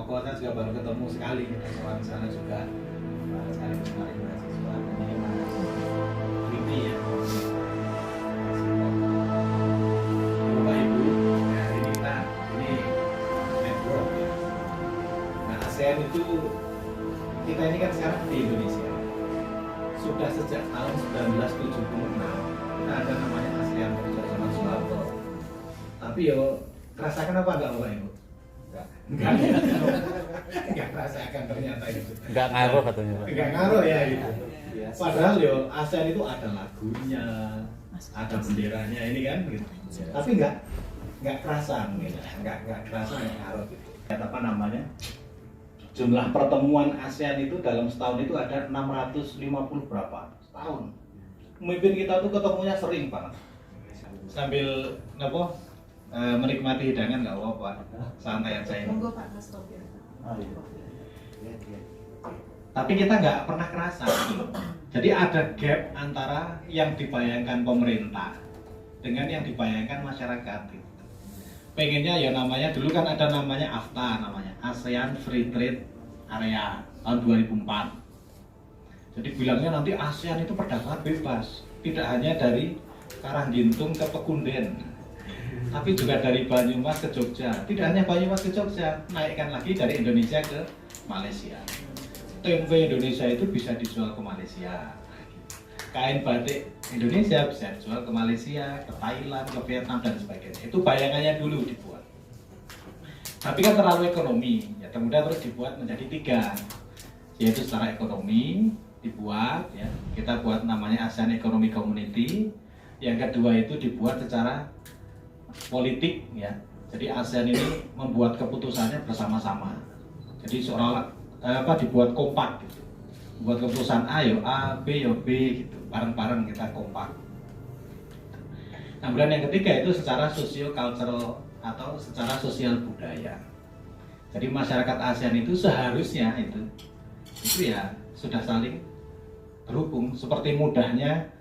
Ponorogo saya juga baru ketemu sekali soal sana juga sekali kemarin mahasiswa ini ini ya Bapak Ibu, nah ini network ya. Nah ASEAN itu kita ini kan sekarang di Indonesia sudah sejak tahun 1976 kita ada namanya ASEAN Kerjasama Soeharto. Tapi yo rasakan apa enggak Bapak Ibu? Enggak rasakan ternyata itu. Enggak ngaruh katanya Pak. Enggak ngaruh ya gitu. Padahal yo ASEAN itu ada lagunya, ada benderanya ini kan gitu. Tapi enggak kerasa gitu. Enggak kerasa enggak ngaruh gitu. Apa namanya? Jumlah pertemuan ASEAN itu dalam setahun itu ada 650 berapa setahun. Pemimpin kita tuh ketemunya sering banget. Sambil apa? Menikmati hidangan nggak apa-apa, santai aja ini. Monggo Pak Mas Topir. Tapi kita nggak pernah kerasa. Jadi ada gap antara yang dibayangkan pemerintah dengan yang dibayangkan masyarakat. Pengennya ya namanya dulu kan ada namanya AFTA namanya ASEAN Free Trade Area tahun 2004. Jadi bilangnya nanti ASEAN itu perdagangan bebas, tidak hanya dari Karanggintung ke Pekunden, tapi juga dari Banyumas ke Jogja. Tidak hanya Banyumas ke Jogja, naikkan lagi dari Indonesia ke Malaysia. Tempe Indonesia itu bisa dijual ke Malaysia. Kain batik Indonesia bisa dijual ke Malaysia, ke Thailand, ke Vietnam dan sebagainya. Itu bayangannya dulu dibuat. Tapi kan terlalu ekonomi, ya kemudian terus dibuat menjadi 3, yaitu secara ekonomi dibuat, ya kita buat namanya ASEAN Economic Community. Yang kedua itu dibuat secara politik, ya. Jadi ASEAN ini membuat keputusannya bersama-sama. Jadi seolah dibuat kompak gitu. Buat keputusan A yo A, B yo B gitu. Bareng-bareng kita kompak. Nah, kemudian yang ketiga itu secara socio-cultural atau secara sosial budaya. Jadi masyarakat ASEAN itu seharusnya itu ya sudah saling terhubung seperti mudahnya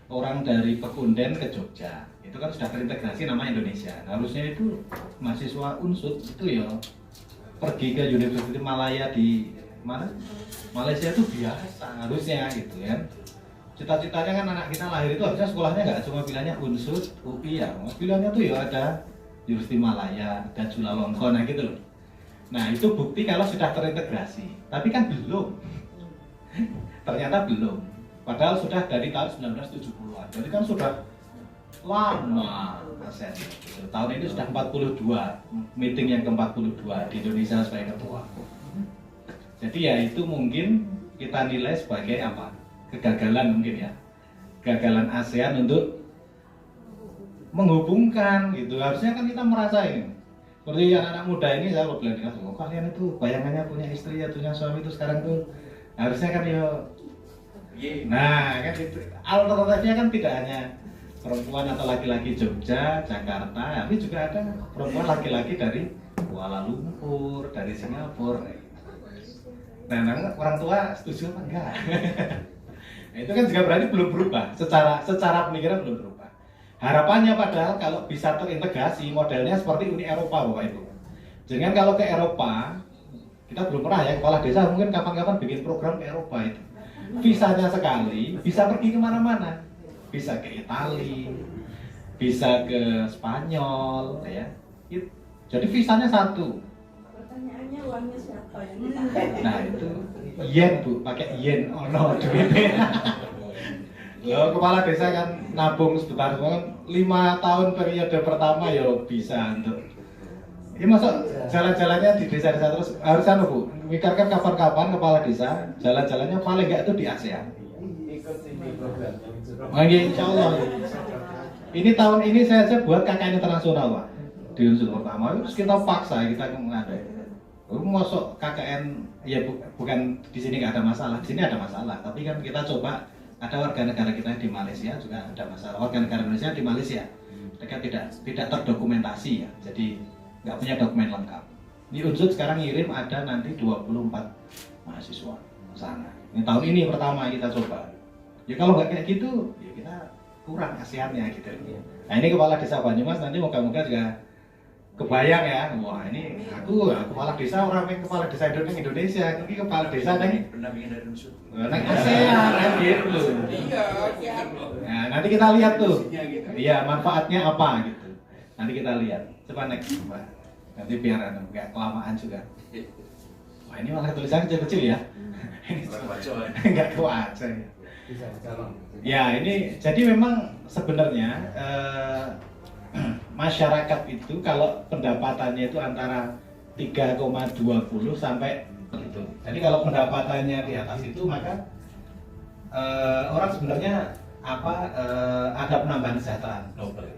orang dari Pekunden ke Jogja. Itu kan sudah terintegrasi nama Indonesia. Nah, harusnya itu mahasiswa Unsud itu ya pergi ke Universitas Malaya di mana? Malaysia itu biasa harusnya gitu kan. Cita-citanya kan anak kita lahir itu harusnya sekolahnya nggak cuma pilihannya Unsud, UI ya. Pilihannya tuh ya ada Universitas Malaya, ada Chulalongkorn gitu loh. Nah, itu bukti kalau sudah terintegrasi. Tapi kan belum. Ternyata belum. Padahal sudah dari tahun 1970-an. Jadi kan sudah lama ASEAN. Tahun ini sudah 42, meeting yang ke-42 di Indonesia sebagai ketua. Jadi ya itu mungkin kita nilai sebagai apa? Kegagalan mungkin ya. Kegagalan ASEAN untuk menghubungkan gitu. Harusnya kan kita merasain. Seperti anak-anak muda ini saya bilang dengan kalian itu bayangannya punya istri ya, punya suami itu sekarang tuh harusnya kan ya. Nah, kan itu alternatifnya kan tidak hanya perempuan atau laki-laki Jogja, Jakarta, tapi juga ada perempuan laki-laki dari Kuala Lumpur, dari Singapura. Nah, orang tua setuju apa enggak? Nah, itu kan juga berarti belum berubah, secara pemikiran belum berubah. Harapannya padahal kalau bisa terintegrasi modelnya seperti Uni Eropa Bapak Ibu. Jangan kalau ke Eropa, kita belum pernah ya, kepala desa mungkin kapan-kapan bikin program ke Eropa itu. Visanya sekali, bisa pergi kemana-mana. Bisa ke Italia, bisa ke Spanyol, ya. Jadi visanya satu. Pertanyaannya uangnya siapa yang Nah itu yen Bu, pakai yen, ono duitnya. Loh, kepala desa kan nabung sebentar, kan 5 tahun periode pertama ya bisa untuk. Ini masuk jalan-jalannya di desa-desa terus harus Bu, mikirkan kapan-kapan kepala desa jalan-jalannya paling enggak itu di ASEAN. Insya Allah. Ini tahun ini saya aja buat KKN internasional Pak di unsur pertama, terus kita paksa kita mengadakan. Masuk KKN ya bukan di sini nggak ada masalah, di sini ada masalah, tapi kan kita coba. Ada warga negara kita di Malaysia juga ada masalah. Warga negara Indonesia di Malaysia mereka tidak terdokumentasi ya, jadi nggak punya dokumen lengkap. Di Unsud sekarang ngirim ada nanti 24 mahasiswa ke sana. Ini tahun ini pertama kita coba. Ya kalau nggak kayak gitu, ya kita kurang ASEAN-nya gitu. Nah ini kepala desa Banyumas nanti moga-moga juga Kebayang ya, wah ini aku kepala desa orang yang kepala desa Indonesia, ini kepala desa nih pendampingan dari unsur. neng ASEAN kan gitu. Iya. Nah, nanti kita lihat tuh, Isinya gitu. iya manfaatnya apa gitu. Nanti kita lihat. Coba next, coba. Nanti biar nggak kelamaan juga. Wah ini malah tulisannya kecil-kecil ya. Ini Kurang baca. nggak kebaca ya. Bisa calon. Ya ini jadi memang sebenarnya masyarakat itu kalau pendapatannya itu antara 3,20 sampai itu. Jadi kalau pendapatannya di atas itu maka orang sebenarnya ada penambahan kesejahteraan double.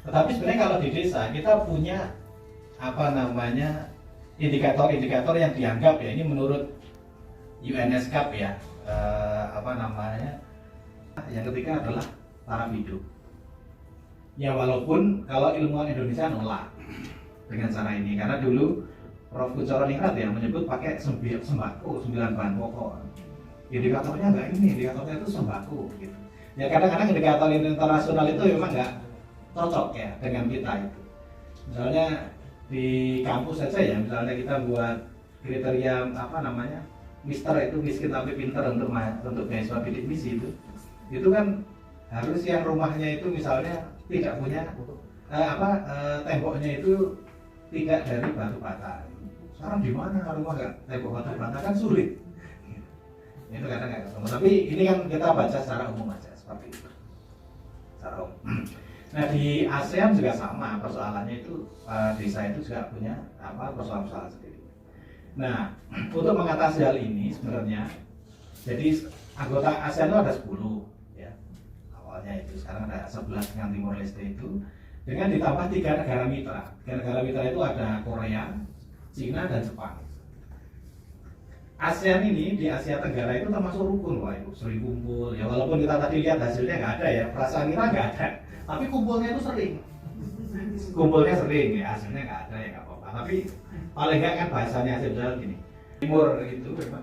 Tetapi sebenarnya kalau di desa kita punya indikator-indikator yang dianggap ya ini menurut UNESCAP ya yang ketiga adalah taraf hidup. Ya walaupun kalau ilmuwan Indonesia nolak dengan cara ini karena dulu Prof. Kuncoro Ningrat ya menyebut pakai sembako 9 bahan pokok. Indikatornya enggak ini, indikatornya itu sembako gitu. Ya kadang-kadang indikator internasional itu memang enggak cocok ya dengan kita itu. Misalnya di kampus saja ya, misalnya kita buat kriteria Mister itu miskin tapi pinter untuk beasiswa bidik misi itu kan harus yang rumahnya itu misalnya tidak punya temboknya itu tidak dari batu bata. Sekarang di mana rumah nggak tembok batu bata kan sulit. Itu kadang nggak ketemu. Tapi ini kan kita baca secara umum aja seperti itu. Secara umum. Nah di ASEAN juga sama persoalannya itu desa itu juga punya persoalan-persoalan sendiri. Nah untuk mengatasi hal ini sebenarnya jadi anggota ASEAN itu ada 10 ya awalnya itu sekarang ada 11 dengan Timor Leste itu dengan ditambah 3 negara mitra. 3 negara mitra itu ada Korea, Cina dan Jepang. ASEAN ini di Asia Tenggara itu termasuk rukun wah itu sering kumpul ya walaupun kita tadi lihat hasilnya nggak ada ya perasaan kita nggak ada tapi kumpulnya itu sering ya hasilnya nggak ada ya nggak apa-apa tapi paling nggak kan bahasanya hasilnya gini timur itu memang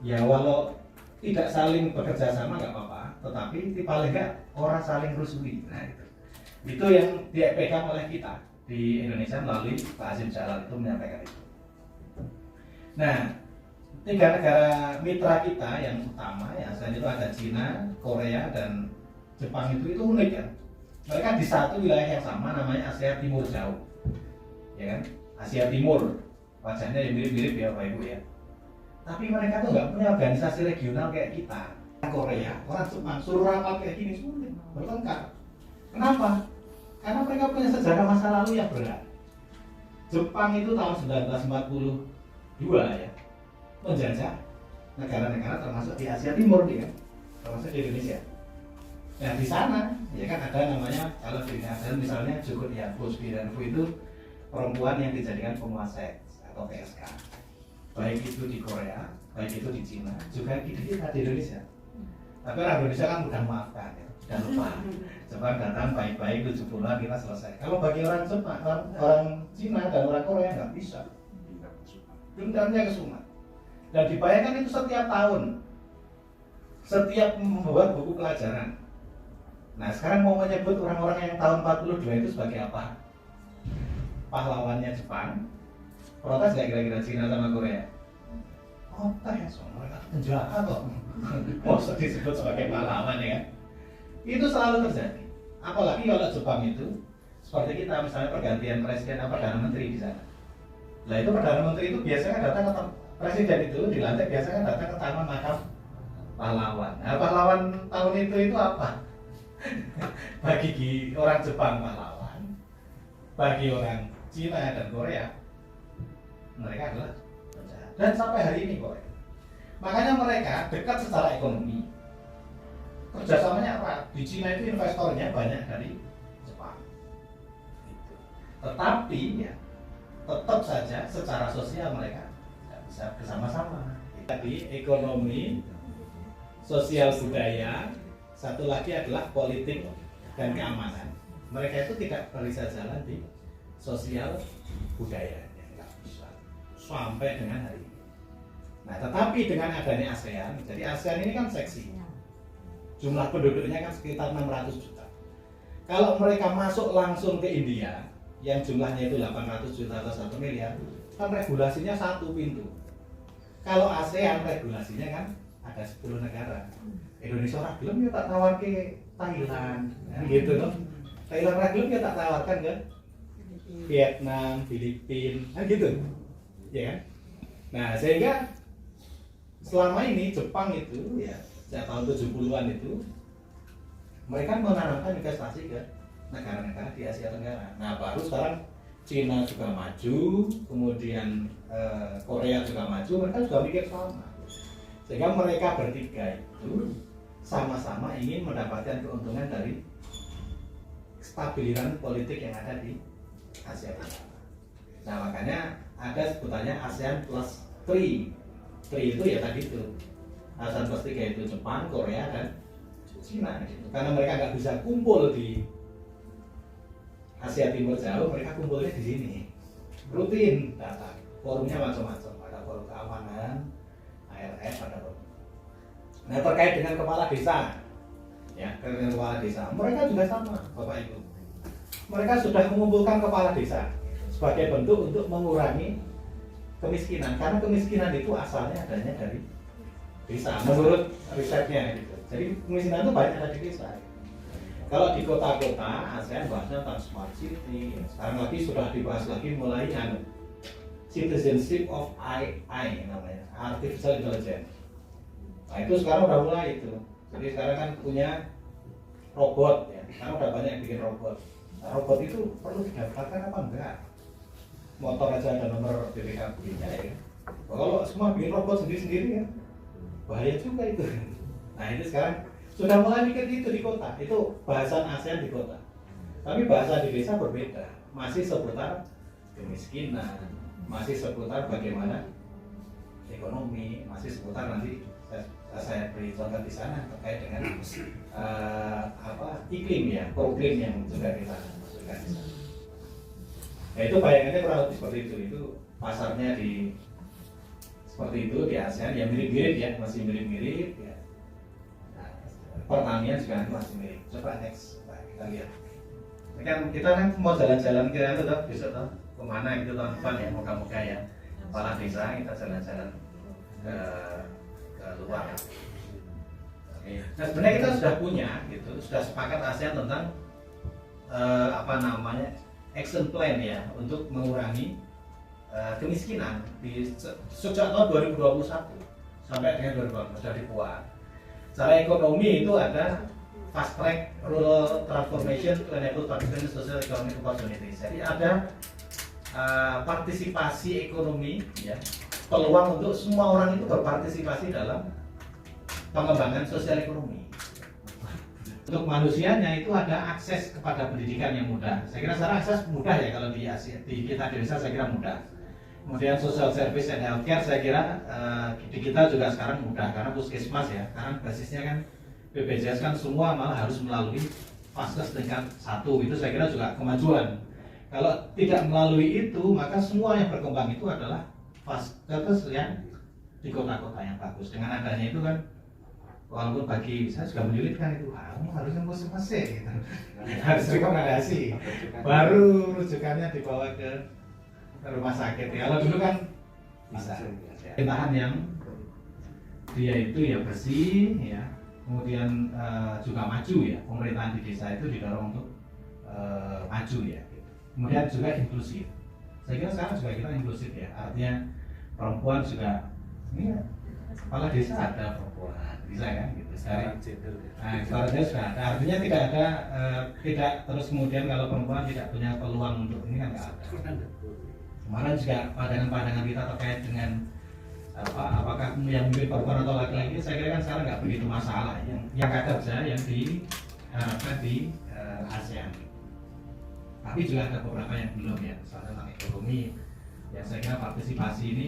ya walau tidak saling bekerja sama nggak apa-apa tetapi paling nggak orang saling rusui nah itu yang dipegang oleh kita di Indonesia melalui Pak Hasim Jalal itu menyampaikan itu. Nah 3 negara mitra kita yang utama ya selain itu ada Cina, Korea dan Jepang itu unik kan. Mereka di satu wilayah yang sama namanya Asia Timur Jauh, ya kan? Asia Timur, wajahnya yang mirip-mirip ya Bapak Ibu ya. Tapi mereka tuh nggak punya organisasi regional kayak kita. Korea, orang Jepang suruh rapat kayak gini sulit, bertengkar. Kenapa? Karena mereka punya sejarah masa lalu yang berat. Jepang itu tahun 1942 ya menjajah negara-negara termasuk di Asia Timur dia, termasuk di Indonesia. Nah di sana ya kan ada namanya kalau di ASEAN misalnya Joko Bosbi dan Fu itu perempuan yang dijadikan penguasa seks atau PSK. Baik itu di Korea, baik itu di Cina, juga di Indonesia. Tapi orang Indonesia kan mudah maafkan ya, sudah lupa. Jepang datang baik-baik 7 bulan kita selesai. Kalau bagi orang Jepang, orang Cina dan orang Korea nggak bisa. Dendamnya kesumat. Dan dibayangkan itu setiap tahun, setiap membuat buku pelajaran. Nah sekarang mau menyebut orang-orang yang tahun 42 itu sebagai apa? Pahlawannya Jepang. Protes nggak kira-kira Cina sama Korea? Protes, mereka penjahat kok. Maksud disebut sebagai pahlawan ya kan? Itu selalu terjadi. Apalagi kalau Jepang itu seperti kita misalnya pergantian presiden atau perdana menteri di sana. Nah itu perdana menteri itu biasanya datang ke presiden itu dilantik biasanya datang ke taman makam pahlawan. Nah pahlawan tahun itu apa? Bagi orang Jepang pahlawan, bagi orang Cina dan Korea mereka adalah penjahat. Dan sampai hari ini Korea. Makanya mereka dekat secara ekonomi. Kerjasamanya apa? Di Cina itu investornya banyak dari Jepang. Gitu. Tetapi ya tetap saja secara sosial mereka tidak bisa bersama-sama. Tadi ekonomi, sosial budaya, satu lagi adalah politik dan keamanan. Mereka itu tidak bisa jalan di sosial budaya, nggak bisa sampai dengan hari ini. Nah, tetapi dengan adanya ASEAN, jadi ASEAN ini kan seksi. Jumlah penduduknya kan sekitar 600 juta. Kalau mereka masuk langsung ke India, yang jumlahnya itu 800 juta atau 1 miliar, kan regulasinya satu pintu. Kalau ASEAN regulasinya kan ada 10 negara. Indonesia orang belum ya tak tawar ke Thailand, gitu loh. Thailand orang belum ya tak tawarkan ke Vietnam, Filipina, gitu, ya kan? Nah sehingga selama ini Jepang itu ya sejak tahun 70-an itu mereka menanamkan investasi ke negara-negara di Asia Tenggara. Nah baru sekarang Cina juga maju, kemudian Korea juga maju, mereka juga mikir sama. Sehingga mereka bertiga itu sama-sama ingin mendapatkan keuntungan dari stabiliran politik yang ada di Asia Tenggara. Nah makanya ada sebutannya ASEAN Plus 3. 3 itu ya tadi itu ASEAN Plus 3 itu Jepang, Korea, dan Cina gitu. Karena mereka nggak bisa kumpul di Asia Timur jauh, mereka kumpulnya di sini. Rutin datang. Forumnya macam-macam, ada forum keamanan, ARF, ada forum. Nah terkait dengan kepala desa, ya dengan kepala desa, mereka juga sama, Bapak Ibu. Mereka sudah mengumpulkan kepala desa sebagai bentuk untuk mengurangi kemiskinan, karena kemiskinan itu asalnya adanya dari desa, menurut risetnya gitu. Jadi kemiskinan itu banyak ada di desa. Kalau di kota-kota ASEAN bahasnya tentang smart city, sekarang lagi sudah dibahas lagi mulai citizenship of AI namanya, artificial intelligence. Nah itu sekarang udah mulai itu. Jadi sekarang kan punya robot ya, sekarang udah banyak yang bikin robot. Nah, robot itu perlu didaftarkan apa enggak? Motor aja ada nomor BPKB-nya ya. Kalau semua bikin robot sendiri-sendiri ya, bahaya juga itu. Nah itu sekarang sudah mulai mikir itu di kota, itu bahasan ASEAN di kota. Tapi bahasa di desa berbeda, masih seputar kemiskinan, masih seputar bagaimana ekonomi, masih seputar nanti saya beri contoh di sana terkait dengan iklim ya, problem yang juga kita masukkan di sana. Nah itu bayangannya kurang lebih seperti itu pasarnya di seperti itu di ASEAN ya mirip-mirip ya, masih mirip-mirip ya. Pertanian juga masih mirip. Coba next, kita lihat. Ini kan kita kan mau jalan-jalan ke itu tuh, besok tuh kemana gitu tahun depan ya, moga-moga ya. Kepala desa kita jalan-jalan ke luar. Nah sebenarnya kita sudah punya gitu, sudah sepakat ASEAN tentang action plan ya untuk mengurangi kemiskinan sejak tahun 2021 sampai dengan 2020 sudah dibuat. Secara ekonomi itu ada fast track rural transformation to enable participation social economic opportunities. Jadi ada partisipasi ekonomi, ya, peluang untuk semua orang itu berpartisipasi dalam pengembangan sosial ekonomi. Untuk manusianya itu ada akses kepada pendidikan yang mudah. Saya kira sekarang akses mudah ya kalau di Asia, di kita di Indonesia saya kira mudah. Kemudian social service and healthcare saya kira di kita juga sekarang mudah karena puskesmas ya, karena basisnya kan BPJS kan semua malah harus melalui vaskes tingkat 1, itu saya kira juga kemajuan. Kalau tidak melalui itu maka semua yang berkembang itu adalah vaskes yang di kota-kota yang bagus. Dengan adanya itu kan walaupun bagi saya juga menyulitkan itu, harusnya puskesmas gitu. Harus rekomendasi, baru rujukannya dibawa ke rumah sakit ya. Kalau dulu kan bisa pemerintahan yang dia itu ya bersih ya, kemudian juga maju ya, pemerintahan di desa itu didorong untuk maju ya, kemudian juga inklusif. Saya kira sekarang juga kita inklusif ya, artinya perempuan juga ini ya, kepala desa ada perempuan bisa kan gitu sekarang. Nah sudah ada, artinya tidak ada tidak terus kemudian kalau perempuan tidak punya peluang untuk ini kan nggak ada. Kemarin juga pandangan-pandangan kita terkait dengan apakah yang memilih perempuan atau laki-laki, saya kira kan sekarang nggak begitu masalah. Yang kerja yang diharapkan di ASEAN. Tapi juga ada beberapa yang belum ya, misalnya tentang ekonomi. Ya saya kira partisipasi ini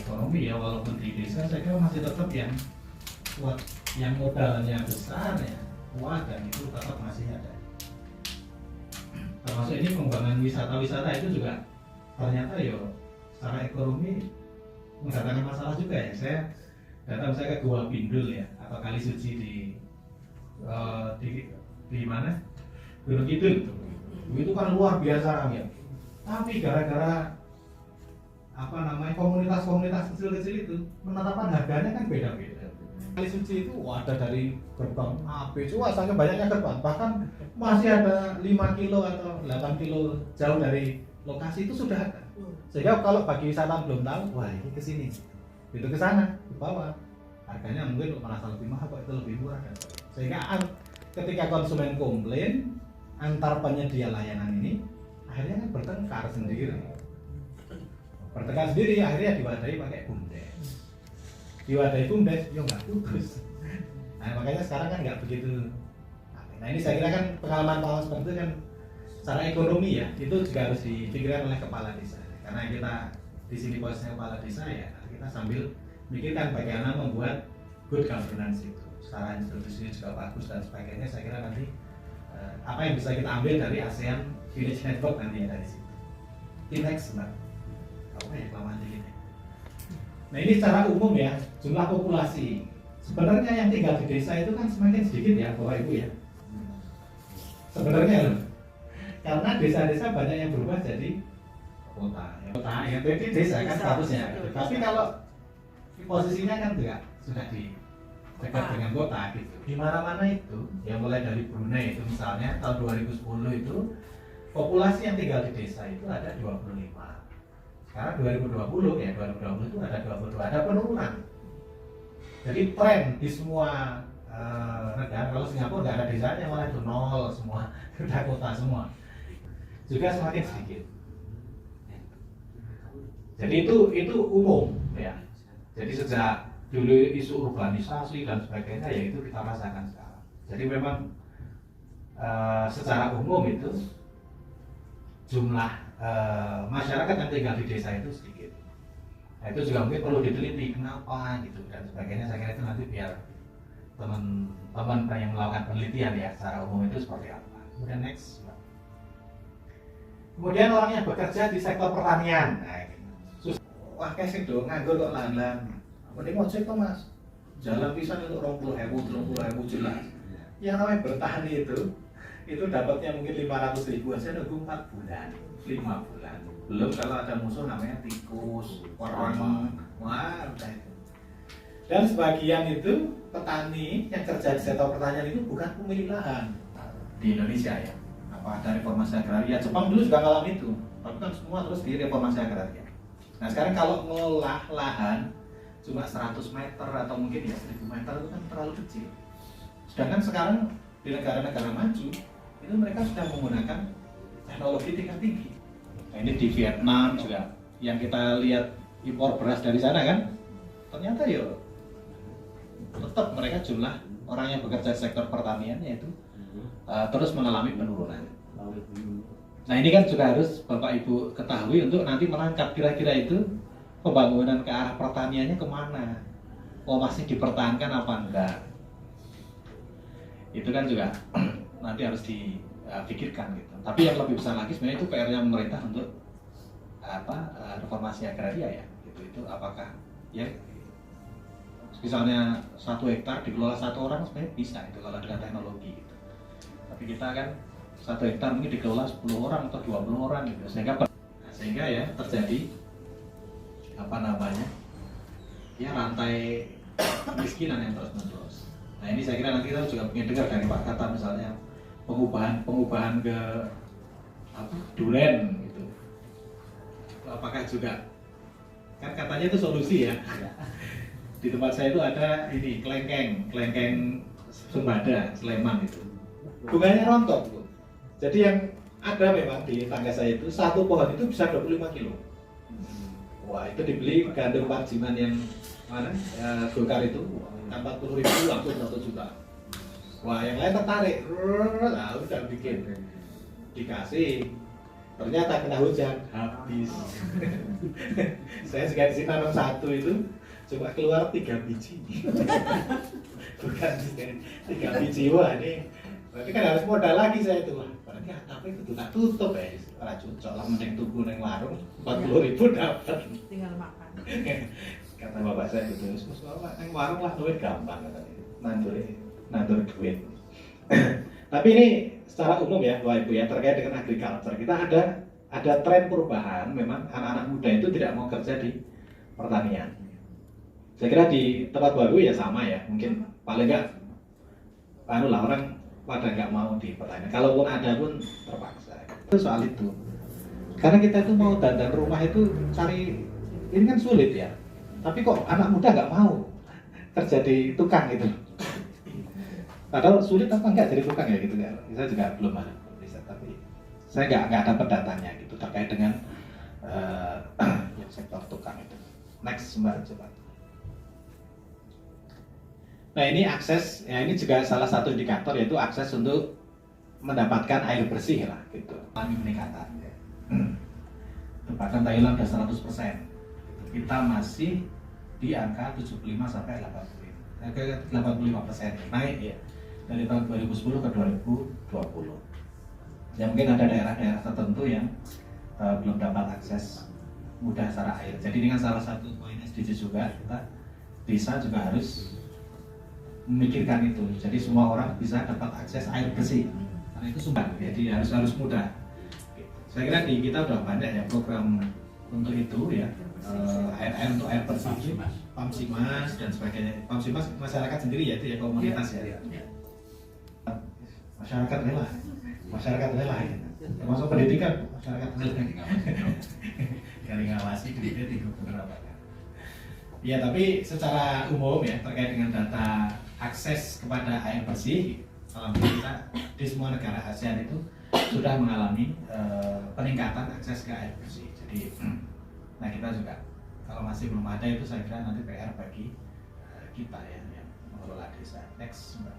ekonomi ya, walaupun di desa saya kira masih tetap yang kuat, yang modalnya besar ya, kuat dan itu tetap masih ada. Termasuk ini pengembangan wisata-wisata itu juga ternyata ya secara ekonomi mendatangkan masalah juga ya. Saya datang ke Gua Pindul ya, atau Kali Suci di mana? Gunung Kidul. itu kan luar biasa ramai. Tapi gara-gara komunitas-komunitas kecil-kecil itu penetapan harganya kan beda-beda. Kali suci itu ada dari gerbang A, B, sampai banyaknya gerbang, bahkan masih ada 5 kilo atau 8 kilo jauh dari lokasi itu sudah ada. Sehingga kalau bagi wisatawan belum tahu, wah ini ke sini, itu ke sana, ke bawah. Harganya mungkin merasa lebih mahal, kok itu lebih murah kan. Sehingga ketika konsumen komplain, antar penyedia layanan ini akhirnya kan bertengkar sendiri. Akhirnya diwadahi pakai BUMDes. Diwadahi BUMDes, ya nggak putus. Nah makanya sekarang kan nggak begitu. Nah ini saya kira kan pengalaman seperti itu kan secara ekonomi ya, itu juga harus dipikirkan oleh kepala desa. Karena kita di sini posisinya kepala desa ya, kita sambil mikirkan bagaimana membuat good governance itu. Secara institusinya juga bagus dan sebagainya. Saya kira nanti apa yang bisa kita ambil dari ASEAN Village Network nanti dari situ. Next, Mbak. Apa ya kelamaan ini? Nah ini secara umum ya, jumlah populasi. Sebenarnya yang tinggal di desa itu kan semakin sedikit ya, Bapak Ibu ya. Sebenarnya loh. Karena desa-desa banyak yang berubah jadi kota. Kota ya, jadi desa kan statusnya. Tapi kalau posisinya kan juga sudah di dekat dengan kota gitu. Di mana-mana itu, yang mulai dari Brunei itu misalnya tahun 2010 itu populasi yang tinggal di desa itu ada 25. Sekarang 2020 ya, 2020 itu ada 22, ada penurunan. Jadi tren di semua negara, kalau Singapura nggak ada desanya malah itu nol semua, udah kota semua. Juga semakin sedikit. Jadi itu umum ya. Jadi sejak dulu isu urbanisasi dan sebagainya ya itu kita rasakan sekarang. Jadi memang secara umum itu jumlah masyarakat yang tinggal di desa itu sedikit. Nah, itu juga mungkin perlu diteliti kenapa gitu dan sebagainya. Saya kira itu nanti biar teman-teman yang melakukan penelitian ya secara umum itu seperti apa. Kemudian next. Kemudian orang yang bekerja di sektor pertanian. Nah, gitu. Wah kasih dong nganggur kok lahan-lahan. Mending ojek toh mas. Jalan pisan itu 20.000 jelas. Yang namanya bertani itu dapatnya mungkin 500.000 aja nunggu 4 bulan, 5 bulan. Belum kalau ada musuh namanya tikus, orang, wah udah itu. Dan sebagian itu petani yang kerja di sektor pertanian itu bukan pemilik lahan di Indonesia ya. Apa ada reformasi agraria? Jepang dulu juga ngalamin itu, tapi kan semua terus di reformasi agraria. Nah sekarang kalau ngolah lahan cuma 100 meter atau mungkin ya 1000 meter itu kan terlalu kecil. Sedangkan sekarang di negara-negara maju itu mereka sudah menggunakan teknologi tingkat tinggi. Nah, ini di Vietnam juga yang kita lihat impor beras dari sana kan, ternyata ya tetap mereka jumlah orang yang bekerja di sektor pertanian yaitu terus mengalami penurunan. Nah ini kan juga harus Bapak Ibu ketahui untuk nanti menangkap kira-kira itu pembangunan ke arah pertaniannya kemana, masih dipertahankan apa enggak. Itu kan juga nanti harus dipikirkan gitu. Tapi yang lebih besar lagi sebenarnya itu PR-nya pemerintah untuk reformasi agraria ya. Itu apakah ya misalnya 1 hektar dikelola 1 orang sebenarnya bisa itu kalau dengan teknologi gitu. Tapi kita kan 1 hektar mungkin dikelola 10 orang atau 20 orang gitu. Sehingga ya terjadi ya rantai kemiskinan yang terus menerus. Nah ini saya kira nanti kita juga ingin dengar dari Pak Kata misalnya pengubahan ke duren gitu. Apakah juga kan katanya itu solusi ya. Di tempat saya itu ada ini kelengkeng Sembada Sleman itu. Bunganya rontok Bu. Jadi yang ada memang di tangga saya itu 1 pohon itu bisa 25 kilo. Wah itu dibeli gandum Parjiman yang mana Golkar itu 40.000 langsung 1 juta. Wah yang lain tertarik, lah udah bikin dikasih, ternyata kena hujan habis. Saya juga di sini nanam 1 itu cuma keluar 3 biji. Bukan 3 biji, wah ini berarti kan harus modal lagi saya itu. Wah berarti tapi itu tak tutup ya. Ora cocok lah mending tuku nang warung 40.000 dapat. Tinggal makan. Kata bapak saya gitu, terus bapak nang warung lah duit gampang katanya. Nandur duit. Tapi ini secara umum ya Bapak Ibu ya, terkait dengan agriculture kita ada tren perubahan. Memang anak-anak muda itu tidak mau kerja di pertanian. Saya kira di tempat baru ya sama ya, mungkin paling enggak orang pada nggak mau di pertanian. Kalaupun ada pun terpaksa. Itu soal itu. Karena kita itu mau dandan rumah itu cari, ini kan sulit ya. Tapi kok anak muda nggak mau kerja di tukang gitu. Padahal sulit apa enggak jadi tukang ya gitu kan. Saya juga belum ada riset, tapi saya nggak dapat datanya gitu terkait dengan yang sektor tukang itu. Next Mbak coba. Nah ini akses, ya ini juga salah satu indikator yaitu akses untuk mendapatkan air bersih lah gitu. Alami peningkatan. Ya. Bahkan Thailand sudah 100%. Kita masih di angka 75 sampai 85%, naik ya dari tahun 2010 ke 2020. Ya mungkin ada daerah-daerah tertentu yang belum dapat akses mudah secara air. Jadi dengan salah satu poin SDG juga kita desa juga harus memikirkan itu. Jadi semua orang bisa dapat akses air bersih. Karena itu sumbang, jadi harus mudah. Saya kira di kita udah banyak ya program untuk itu ya. Air untuk air bersih, Pamsimas dan sebagainya. Pamsimas masyarakat sendiri ya itu ya komunitas ya. Masyarakat rela ya. Termasuk pendidikan masyarakat rela. Kali ngawasi kemudian di beberapa. Ya tapi secara umum ya terkait dengan data akses kepada air bersih, alhamdulillah kita di semua negara ASEAN itu sudah mengalami peningkatan akses ke air bersih. Jadi, nah kita juga kalau masih belum ada itu saya kira nanti PR bagi kita ya yang mengelola desa. Next, Mbak.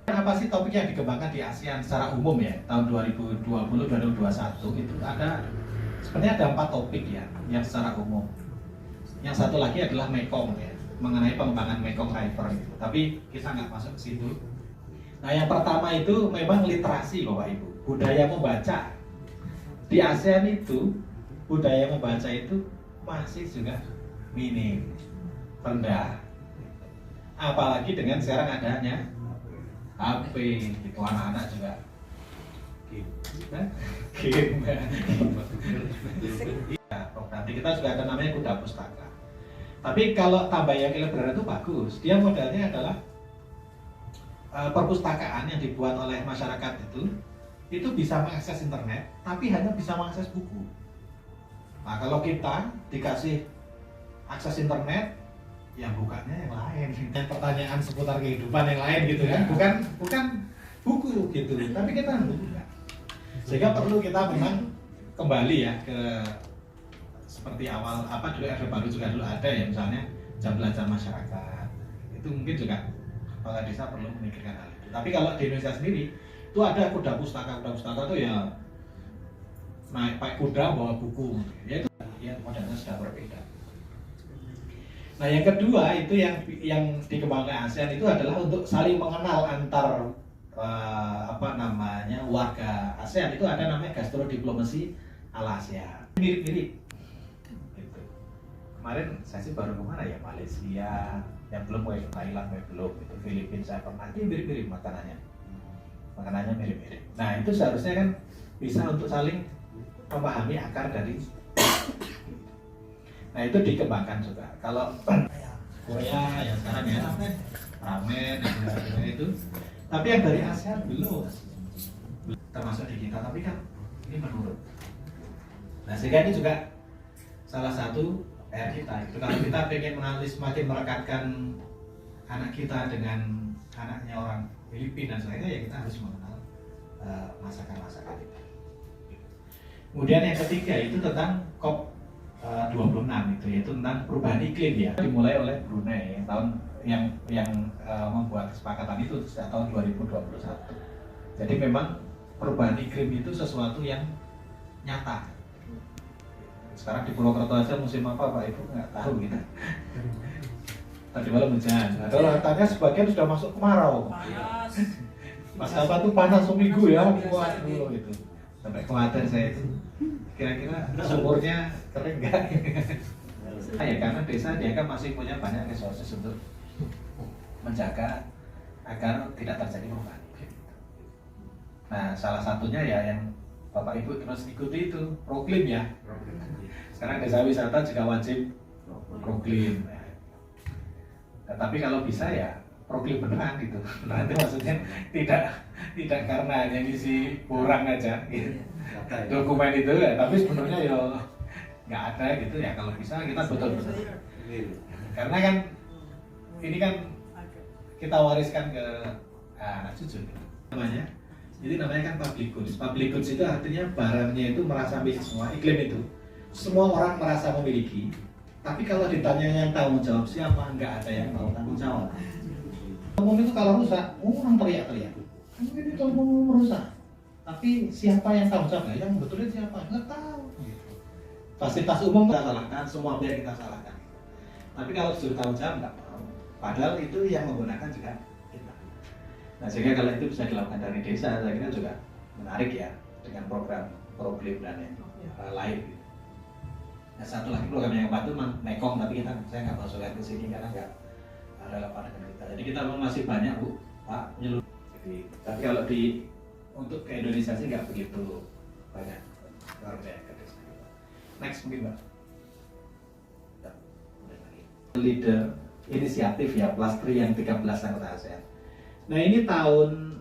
Apa sih topik yang dikembangkan di ASEAN secara umum ya tahun 2020-2021 itu sebenarnya ada 4 topik ya yang secara umum. Yang satu lagi adalah Mekong ya, mengenai pengembangan Mekong River gitu. Tapi kita nggak masuk ke situ. Nah yang pertama itu memang literasi Bapak Ibu, budaya membaca. Di ASEAN itu budaya membaca itu masih juga minim, rendah. Apalagi dengan sekarang adanya HP, gitu anak-anak juga game. Ya, program kita juga ada namanya Kuda Pustaka. Tapi kalau tambah yang ilegal itu bagus. Dia modelnya adalah perpustakaan yang dibuat oleh masyarakat itu bisa mengakses internet, tapi hanya bisa mengakses buku. Nah kalau kita dikasih akses internet, yang bukanya yang lain, dan pertanyaan seputar kehidupan yang lain gitu kan, bukan buku gitu, tapi kita buka. Sehingga perlu kita memang kembali ya ke seperti awal apa dulu Orde Baru juga dulu ada ya, misalnya jam belajar masyarakat itu mungkin juga kepala desa perlu memikirkan hal itu. Tapi kalau di Indonesia sendiri itu ada kuda pustaka itu ya naik pakai kuda bawa buku, ya itu ya modelnya sudah berbeda. Nah yang kedua itu yang dikembangkan ASEAN itu adalah untuk saling mengenal antar warga ASEAN. Itu ada namanya gastrodiplomasi ala ASEAN, mirip-mirip gitu. Kemarin saya sih baru kemana ya, Malaysia yang belum, ke Thailand belum, itu Filipina saya pernah, ini mirip-mirip makanannya mirip-mirip. Nah itu seharusnya kan bisa untuk saling memahami akar dari. Nah itu dikembangkan juga. Kalau Korea yang sekarang ya ramen dan sebagainya itu, tapi yang dari ASEAN belum termasuk di kita, tapi kan ini menurun. Nah sehingga ini juga salah satu PR kita. Itu kalau kita pengen menganalisis makin merekatkan anak kita dengan anaknya orang Filipina dan sebagainya, ya kita harus mengenal masakan-masakan itu. Kemudian yang ketiga itu tentang COP 26 itu, yaitu tentang perubahan iklim ya, dimulai oleh Brunei yang membuat kesepakatan itu sejak tahun 2021. Jadi memang perubahan iklim itu sesuatu yang nyata. Sekarang di Purwokerto aja musim apa Pak Ibu nggak tahu gitu. Tadi malam hujan, ada katanya sebagian sudah masuk kemarau. Pas apa tuh panas seminggu ya, waduh gitu. Sampai khawatir saya itu. Kira-kira sumurnya kering nggak? Ya karena desa dia kan masih punya banyak resources untuk menjaga agar tidak terjadi perubahan. Nah, salah satunya ya yang Bapak Ibu terus ikuti itu Proklim ya. Sekarang desa wisata juga wajib Proklim. Nah, tapi kalau bisa ya Proklim beneran gitu. Beneran itu maksudnya tidak karena hanya ngisi borang aja gitu. Dokumen itu ya, tapi sebenarnya ya nggak ada gitu ya. Kalau bisa kita betul-betul. Karena kan ini kan kita wariskan ke anak cucu namanya. Jadi namanya kan public goods. Public goods itu artinya barangnya itu merasa milik semua, iklim itu. Semua orang merasa memiliki. Tapi kalau ditanya yang tanggung jawab siapa, nggak ada yang mau tanggung jawab. Umum itu kalau rusak, orang teriak-teriak. Mungkin itu mau merusak. Tapi siapa yang tanggung jawab? Yang betulnya siapa? Nggak tahu. Fasilitas umum kita salahkan, semua pihak kita salahkan. Tapi kalau disuruh tanggung jawab nggak mau. Padahal itu yang menggunakan juga kita. Nah, sehingga kalau itu bisa dilakukan dari desa, saya kira juga menarik ya dengan program Proklim dan yang lain. Nah, satu lagi program yang keempat itu Mekong, tapi saya nggak masukkan ke sini karena nggak relevan dengan kita. Jadi kita masih banyak Bu, Pak menyeluruh. Tapi kalau untuk ke Indonesia sih nggak begitu banyak warga yang ke desa. Next mungkin Mbak. Leader inisiatif ya Plastri yang 13 anggota ASEAN. Nah ini tahun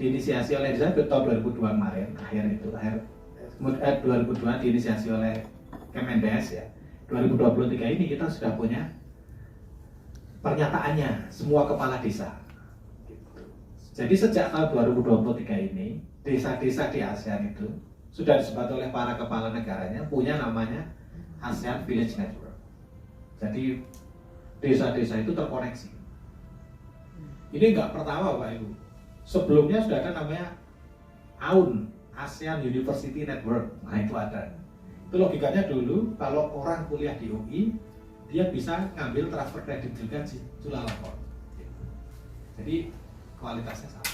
diinisiasi oleh saya tahun 2002 kemarin, akhir 2002 diinisiasi oleh Kemendes ya. 2023 ini kita sudah punya pernyataannya semua kepala desa. Jadi sejak tahun 2023 ini desa-desa di ASEAN itu sudah disebut oleh para kepala negaranya punya namanya ASEAN Village Network. Jadi desa-desa itu terkoneksi. Ini enggak pertama Bapak Ibu. Sebelumnya sudah ada namanya AUN, ASEAN University Network. Nah itu ada. Itu logikanya dulu kalau orang kuliah di UI, dia bisa ngambil transfer kredit juga di Chulalongkorn. Jadi kualitasnya sama.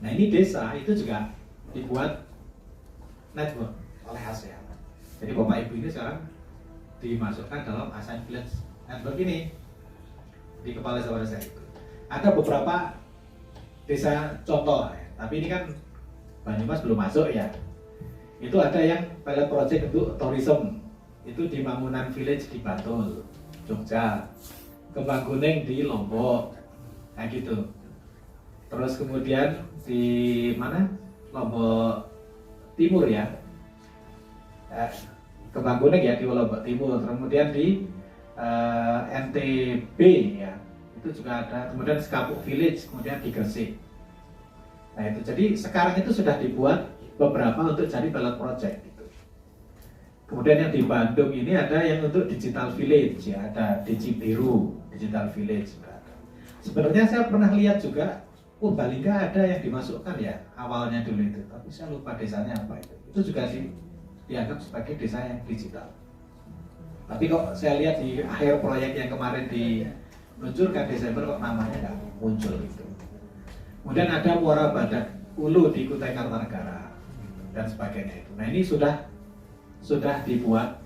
Nah ini desa itu juga dibuat network oleh ASEAN. Jadi Bapak Ibu ini sekarang dimasukkan dalam ASEAN Village Network ini di kepala desa itu. Ada beberapa desa contoh ya, tapi ini kan Banyumas belum masuk ya. Itu ada yang pilot project untuk tourism, itu di Mangunan Village di Bantul, Jogja, Kembang Kuning di Lombok, kayak gitu. Terus kemudian di mana? Lombok Timur ya, Kembang Kuning ya di Lombok Timur. Kemudian di NTB ya, itu juga ada. Kemudian Sekapuk Village, kemudian di Gresik. Nah itu jadi sekarang itu sudah dibuat beberapa untuk jadi pilot project gitu. Kemudian yang di Bandung ini ada yang untuk digital village ya, ada Digibiru digital village. Sebenarnya saya pernah lihat juga Purbalingga ada yang dimasukkan ya awalnya dulu itu, tapi saya lupa desanya apa itu. Itu juga dianggap sebagai desa yang digital. Tapi kok saya lihat di akhir proyek yang kemarin diluncurkan Desember kok namanya nggak muncul gitu. Kemudian ada Muara Badak Ulu di Kutai Kartanegara dan sebagainya itu. Nah ini sudah dibuat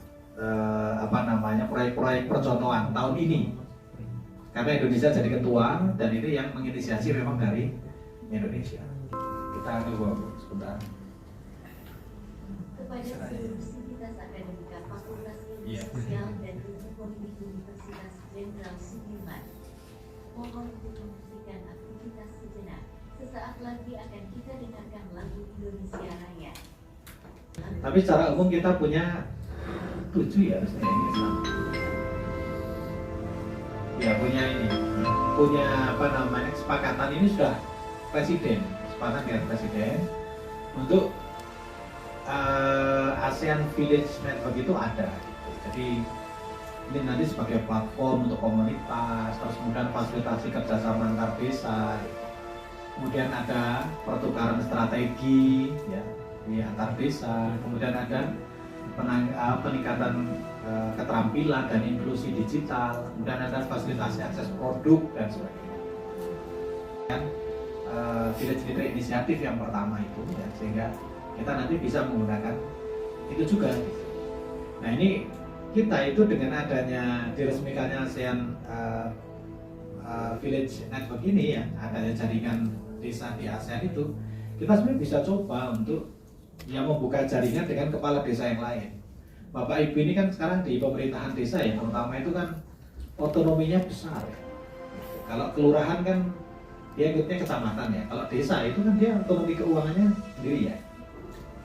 proyek-proyek percontohan tahun ini. Karena Indonesia jadi ketua dan ini yang menginisiasi memang dari Indonesia. Kita tunggu sebentar. Kepada seluruh sivitas akademika Fakultas Ilmu Sosial dan Ilmu Politik Universitas Jenderal Sudirman, mohon untuk menghentikan aktivitas sejenak. Sesaat lagi akan kita dengarkan lagu Indonesia Raya. Tapi secara umum kita punya 7 ya harusnya ini Islam. Ya punya apa namanya kesepakatan ini sudah sepakat dengan presiden untuk ASEAN Village Network itu ada. Jadi ini nanti sebagai platform untuk komunitas, terus kemudian fasilitasi kerjasama antar desa. Kemudian ada pertukaran strategi ya di antar desa, kemudian ada peningkatan keterampilan dan inklusi digital, kemudian ada fasilitasi akses produk dan sebagainya. Dan village leader inisiatif yang pertama itu ya, sehingga kita nanti bisa menggunakan itu juga. Nah ini kita itu dengan adanya diresmikannya ASEAN Village Network ini ya, adanya jaringan desa di ASEAN itu, kita sebenarnya bisa coba untuk yang membuka jaringan dengan kepala desa yang lain. Bapak Ibu ini kan sekarang di pemerintahan desa ya, terutama itu kan otonominya besar. Kalau kelurahan kan dia ikutnya kecamatan ya. Kalau desa itu kan dia otonomi keuangannya sendiri ya.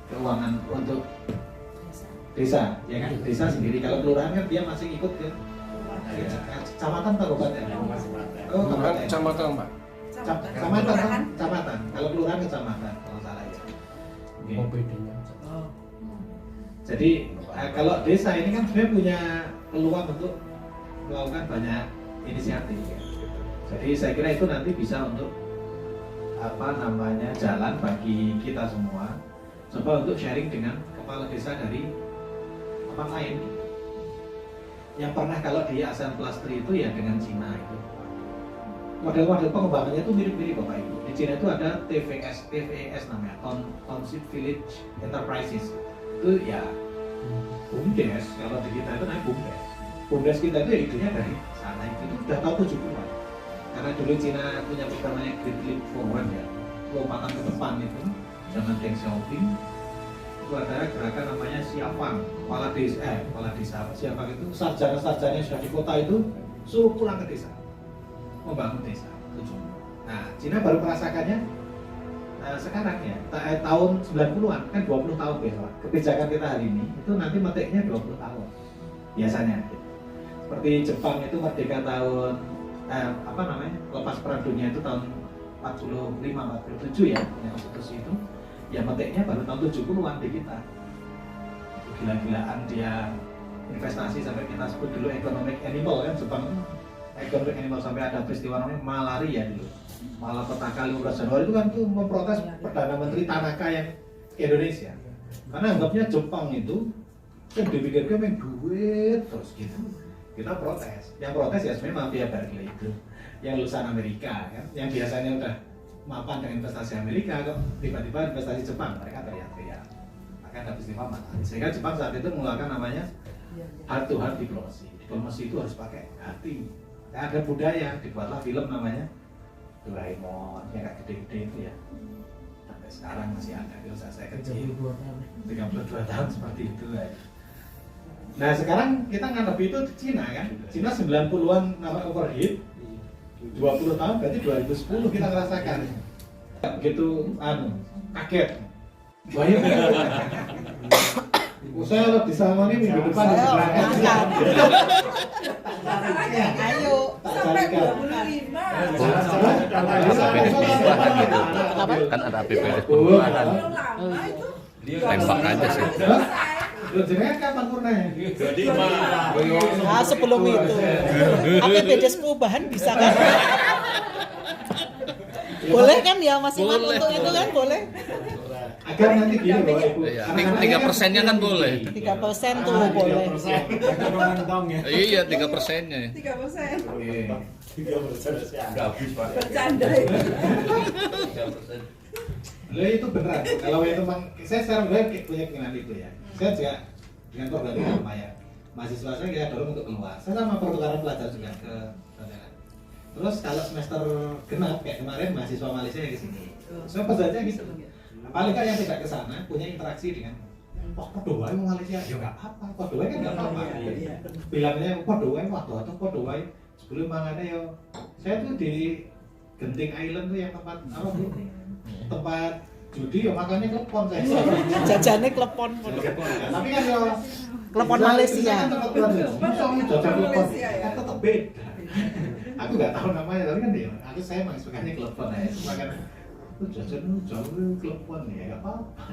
Keuangan untuk desa, ya kan? Desa sendiri. Kalau kelurahan kan dia masih ikut ke kecamatan atau kabupaten? Oh, kabupaten. Kecamatan, Pak. Kecamatan. Kalau kelurahan kecamatan, kalau salah ya. Oke. Oh, bedanya. Jadi kalau desa ini kan sebenarnya punya peluang untuk melakukan banyak inisiatif. Ya. Jadi saya kira itu nanti bisa untuk jalan bagi kita semua. Coba untuk sharing dengan kepala desa dari tempat lain. Yang pernah kalau di ASEAN Cluster itu ya dengan Cina itu. Model-model pengembangannya itu mirip-mirip Bapak Ibu. Di Cina itu ada TVS namanya, Township Village Enterprises. Itu ya BUMDes, kalau di kita itu namanya BUMDes. BUMDes kita itu ya idenya dari sana itu sudah tahun 70-an. Karena dulu Cina punya program namanya Great Leap Forward ya, lompatan ke depan itu, zaman Deng Xiaoping. Itu ada gerakan namanya Siapang, kepala desa, Siapang itu sarjana-sarjana yang sudah di kota itu suruh pulang ke desa, membangun desa. Nah, Cina baru merasakannya sekarang ya, tahun 90-an, kan 20 tahun besok. Kebijakan kita hari ini, itu nanti metiknya 20 tahun biasanya. Seperti Jepang itu merdeka tahun, lepas perang dunia itu tahun 45-47 ya, yang konstitusi itu. Ya metiknya baru tahun 70-an di kita. Gila-gilaan dia investasi sampai kita sebut dulu economic animal kan, Jepang itu economic animal sampai ada peristiwa namanya malaria dulu. Malah petaka 15 Januari itu kan tuh memprotes Perdana Menteri Tanaka yang ke Indonesia. Karena anggapnya Jepang itu yang dipikirkan main duit terus gitu. Kita protes. Yang protes ya sebenarnya mafia Berkeley itu. Yang lulusan Amerika kan, yang biasanya udah mapan dengan investasi Amerika kok tiba-tiba investasi Jepang, mereka teriak-teriak. Maka ada peristiwa matahari. Sehingga Jepang saat itu mengeluarkan namanya heart to heart diplomasi. Diplomasi itu harus pakai hati. Ada budaya, dibuatlah film namanya Doraemon, yang kayak gede-gede itu ya. Sampai sekarang masih ada, kalau saya kecil 32 tahun seperti itu ya. Nah sekarang kita ngadep itu di Cina kan. Cina 90-an nama overheat, 20 tahun berarti 2010 kita ngerasakan. Begitu kaget. Bayang saya lo disamani minggu depan di belakang. Ayo. Sampai 25. Kan ada APBD Belum lama itu. tembak aja sih. Jenengan kapan purnanya? Nah, sebelum itu APBDes perubahan bisa kan? Boleh kan ya Mas Iman untuk itu kan boleh? Agar nanti gini Bapak Ibu. Iya, 3%-nya kan boleh. 3% tuh boleh. Iya, 3%-nya. 3%. Oke. 3% habis Pak. Bercanda itu. Loh itu beneran. Kalau itu memang saya sekarang punya keinginan itu ya. Saya juga dengan program ini apa ya. Mahasiswa saya kita dorong untuk keluar. Saya sama pertukaran pelajar juga ke Thailand. Terus kalau semester genap kayak kemarin mahasiswa Malaysia yang ke sini. Saya pesannya gitu. Paling nggak yang tidak ke sana punya interaksi dengan podo wae wong Malaysia ya enggak apa, podo wae kan enggak apa-apa. Bilangnya podo wae waduh atau podo wae sebelum mangane yo. Saya tuh di Genting Island tuh yang tempat apa tuh? Tempat judi ya makanya klepon saya. Jajannya klepon. Tapi kan yo Klepon Malaysia. Jajan klepon kan tetap beda. Aku nggak tahu namanya tapi kan ya aku saya emang sukanya klepon aja. Makan itu jajan jauh klepon ya nggak apa-apa.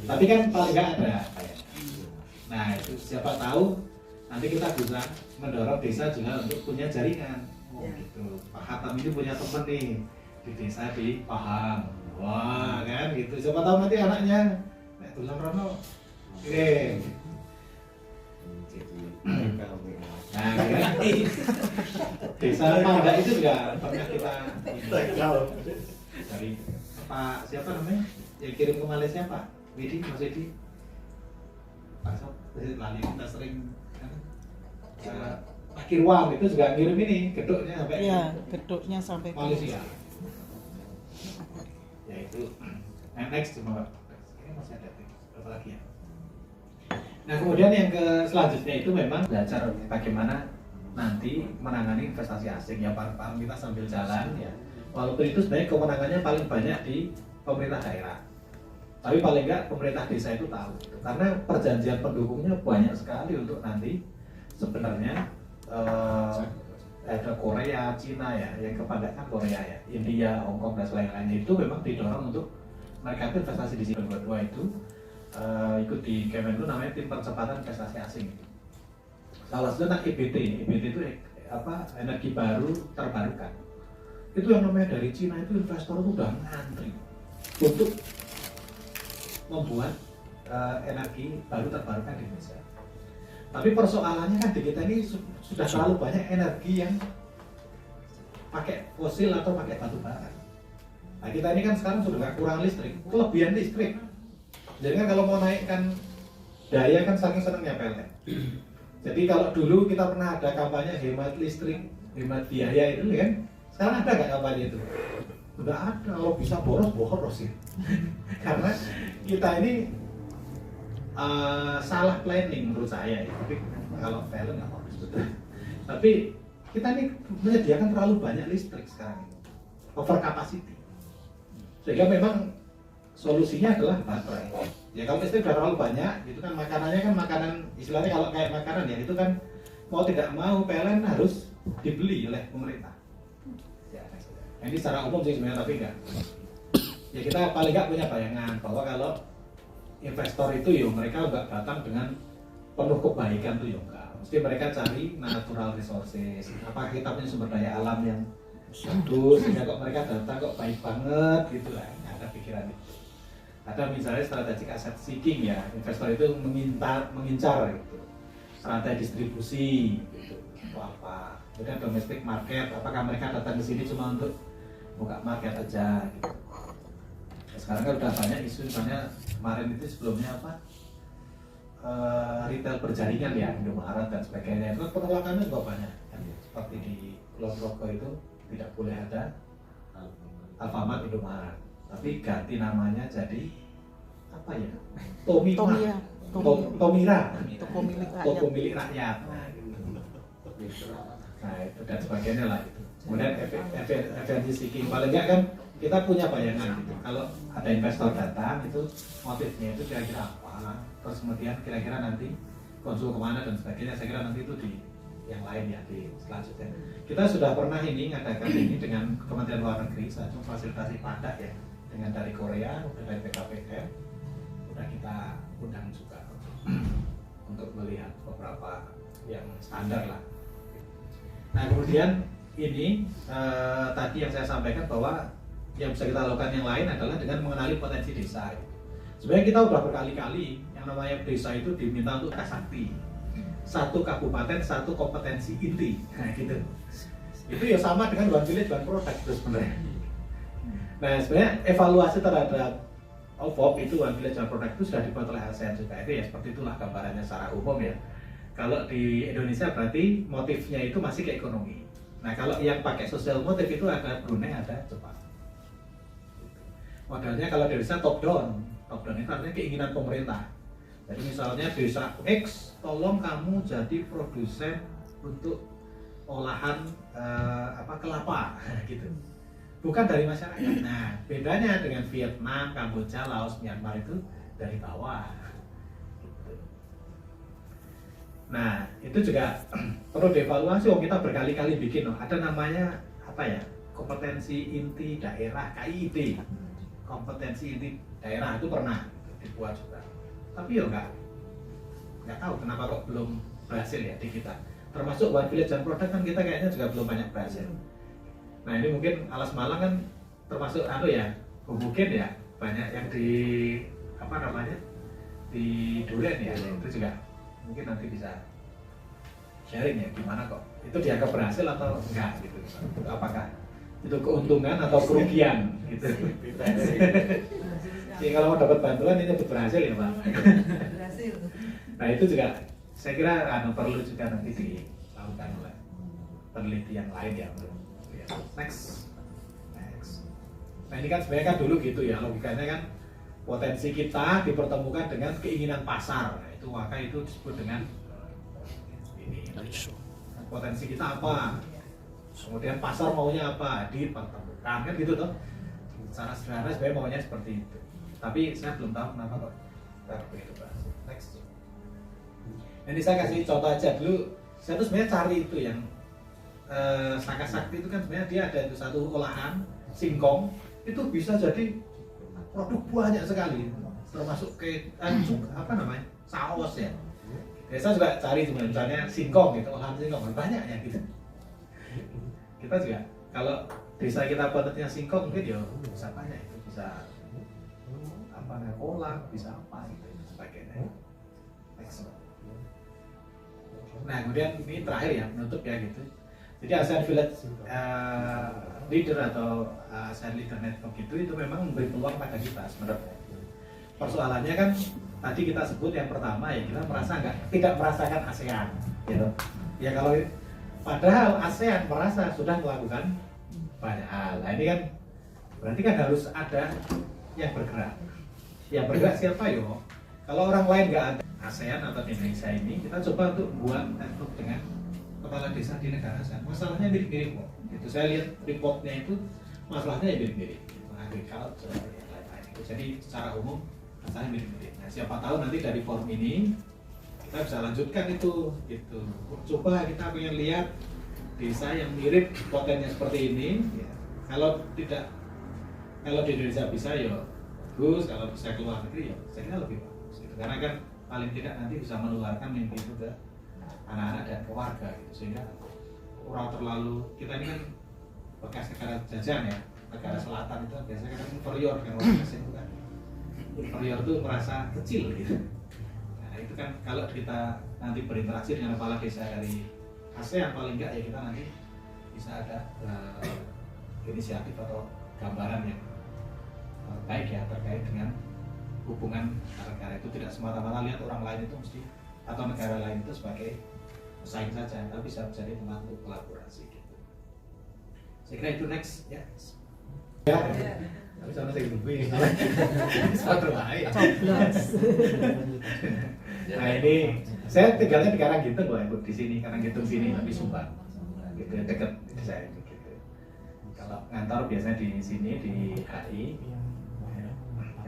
Tapi kan paling nggak ada apa ya. Nah itu siapa tahu nanti kita bisa mendorong desa juga untuk punya jaringan. Oh gitu. Pak Hatam ini punya teman nih di desa di Pahang. Wah kan gitu. Siapa tahu nanti anaknya nek tulang rono. Oke. Nah, kan? Desa Pangga itu juga pernah kita dari Pak siapa namanya yang kirim ke Malaysia Pak Widi Mas Widi Pak Sob lali kita sering Pak Kirwan itu juga ngirim ini geduknya sampai Iya, geduknya sampai Malaysia. yaitu next cuma ini masih ada berapa lagi ya. Nah kemudian yang selanjutnya itu memang belajar bagaimana nanti menangani investasi asing ya, Pak kita sambil jalan ya. Walaupun itu sebenarnya kewenangannya paling banyak di pemerintah daerah, tapi paling enggak pemerintah desa itu tahu karena perjanjian pendukungnya banyak sekali untuk nanti sebenarnya ada Korea, Cina ya, yang kebanyakan Korea ya, India, Hong Kong dan lain-lainnya itu memang didorong untuk mereka investasi di sini. Dua itu ikut di Kemenlu namanya tim percepatan investasi asing. Salah satunya EBT itu energi baru terbarukan. Itu yang namanya dari Cina itu investor itu udah ngantri untuk membuat energi baru terbarukan di Indonesia. Tapi persoalannya kan di kita ini sudah terlalu banyak energi yang pakai fosil atau pakai batu bara. Nah kita ini kan sekarang sudah nggak kurang listrik, kelebihan listrik. Jadi kan kalau mau naikkan daya kan saking senangnya PLN. Jadi kalau dulu kita pernah ada kampanye hemat listrik, hemat biaya itu kan, sekarang ada nggak kampanye itu? Udah ada, kalau bisa boros ya. Karena kita ini salah planning menurut saya ya. Tapi kalau PLN nggak bagus betul. Tapi kita ini menyediakan terlalu banyak listrik sekarang ini, over capacity. Sehingga memang solusinya adalah baterai. Ya kalau listrik sudah terlalu banyak, itu kan makanannya kan makanan istilahnya kalau kayak makanan ya itu kan mau tidak mau PLN harus dibeli oleh pemerintah. Ya, ini secara umum sih sebenarnya tapi enggak. Ya kita paling nggak punya bayangan bahwa kalau investor itu ya mereka nggak datang dengan penuh kebaikan tuh ya enggak. Mesti mereka cari natural resources. Apa kita punya sumber daya alam yang bagus sehingga kok mereka datang kok baik banget gitu lah. Ada pikiran itu. Ada misalnya strategi asset seeking ya, investor itu mengincar gitu. Strategi distribusi gitu. Apa? Kemudian domestic market, apakah mereka datang ke sini cuma untuk buka market aja gitu. Sekarang kan udah banyak isu misalnya kemarin itu sebelumnya retail berjaringan ya, Indomaret dan sebagainya. Itu penolakannya juga banyak kan? Seperti di Kulon Progo itu tidak boleh ada Alfamart Indomaret, tapi ganti namanya jadi apa ya? Tomira. Toko milik rakyat. Nah, gitu. Nah itu dan sebagainya lah itu. Kemudian efisiensi seeking paling enggak kan kita punya bayangan gitu. Kalau ada investor datang itu motifnya itu kira-kira apa, terus kemudian kira-kira nanti konsul kemana dan sebagainya. Saya kira nanti itu di yang lain ya di selanjutnya. Kita sudah pernah ini ngadakan ini dengan Kementerian Luar Negeri, satu fasilitasi padak ya dengan dari Korea, dari PKPM, udah kita undang juga untuk melihat beberapa yang standar lah. Nah kemudian ini tadi yang saya sampaikan bahwa yang bisa kita lakukan yang lain adalah dengan mengenali potensi desa. Sebenarnya kita udah berkali-kali yang namanya desa itu diminta untuk kasakti. Satu kabupaten, satu kompetensi inti. Nah gitu. Itu ya sama dengan One Village, One Product itu sebenarnya. Nah sebenarnya evaluasi terhadap OVOP itu One Village, One Product itu sudah dibuat oleh ASEAN juga. Itu ya seperti itulah gambarannya secara umum ya. Kalau di Indonesia berarti motifnya itu masih ke ekonomi. Nah kalau yang pakai sosial motif itu ada Brunei, ada Jepang. Modelnya kalau di desa top down itu artinya keinginan pemerintah. Jadi misalnya desa X, tolong kamu jadi produsen untuk olahan kelapa, gitu. Bukan dari masyarakat. Nah, bedanya dengan Vietnam, Kamboja, Laos, Myanmar itu dari bawah. Gitu. Nah, itu juga perlu dievaluasi. Kita berkali-kali bikin, ada namanya apa ya? Kompetensi inti daerah (KID). Kompetensi inti daerah itu pernah dibuat juga. Tapi ya nggak tahu kenapa kok belum berhasil ya di kita. Termasuk One Village One Product kan kita kayaknya juga belum banyak berhasil. Nah ini mungkin Alas Malang kan termasuk mungkin ya banyak yang di di Duren ya, itu juga mungkin nanti bisa sharing ya gimana kok itu dianggap berhasil atau enggak gitu. Apakah itu keuntungan atau kerugian gitu. Jadi kalau mau dapat bantuan ini berhasil ya Pak. Berhasil. Nah itu juga saya kira perlu juga nanti dilakukan oleh peneliti yang lain ya. Next. Nah ini kan sebenarnya kan dulu gitu ya, logikanya kan potensi kita dipertemukan dengan keinginan pasar. Nah, itu maka itu disebut dengan ini. Potensi kita apa? Kemudian pasar maunya apa? Dipertemukan kan gitu toh. Secara sederhana sebenarnya maunya seperti itu. Tapi saya belum tahu kenapa kok kita begitu bahas. Next. Ini saya kasih contoh aja dulu. Saya tuh sebenarnya cari itu yang Saka Sakti itu kan sebenarnya dia ada itu satu olahan singkong itu bisa jadi produk banyak sekali, termasuk ke apa namanya saus ya. Saya juga cari sebenarnya misalnya singkong gitu, olahan singkong banyak ya gitu. Kita juga kalau desa kita produknya singkong mungkin ya bisa banyak itu, bisa apa namanya kolak, bisa apa gitu sebagainya. Nah kemudian ini terakhir ya menutup ya gitu. Jadi ASEAN Village Leader atau ASEAN Leader Network itu memang memberi peluang pada kita sebenarnya. Persoalannya kan tadi kita sebut yang pertama ya kita tidak merasakan ASEAN gitu. Ya kalau padahal ASEAN merasa sudah melakukan banyak hal. Nah ini kan berarti kan harus ada yang bergerak. Yang bergerak siapa yo? Kalau orang lain nggak ada ASEAN atau Indonesia ini, kita coba untuk buat network dengan kepala desa di negara ASEAN. Masalahnya mirip-mirip kok. Itu saya lihat reportnya itu masalahnya ya mirip-mirip. Agriculture dan lain-lain itu. Jadi secara umum masalahnya mirip-mirip. Nah siapa tahu nanti dari forum ini kita bisa lanjutkan itu. Gitu. Coba kita pengen lihat desa yang mirip potennya seperti ini. Ya. Kalau di Indonesia bisa ya bagus. Kalau bisa keluar negeri ya saya kira lebih bagus. Gitu. Karena kan paling tidak nanti bisa menularkan mimpi itu ke anak-anak dan keluarga gitu, sehingga orang terlalu kita ini kan bekas negara jajahan ya, negara selatan itu biasanya kan inferior kan orang asing itu kan inferior itu merasa kecil gitu. Nah itu kan kalau kita nanti berinteraksi dengan kepala desa dari ASEAN paling enggak ya kita nanti bisa ada inisiatif atau gambaran yang baik ya terkait dengan hubungan negara itu, tidak semata-mata lihat orang lain itu mesti atau negara lain itu sebagai pesaing saja, tapi bisa menjadi tempat untuk kolaborasi gitu. Saya kira itu next ya. Ya. Tapi sama saya lebih satu lain. Nah ini saya tinggalnya di Karanggintung loh, ikut di sini Karanggintung sini tapi Subang, gitu dekat saya gitu. Kalau ngantor biasanya di sini di HI,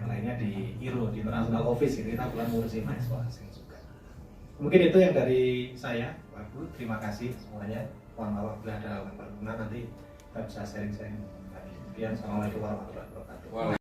yang lainnya di IRO, di International Office gitu. Kita bukan ngurusin mahasiswa asing juga. Mungkin itu yang dari saya, Pak Bu. Terima kasih semuanya. Mohon maaf bila ada yang berkenan, nanti kita bisa sharing-sharing lagi. Sekian, assalamualaikum warahmatullahi wabarakatuh.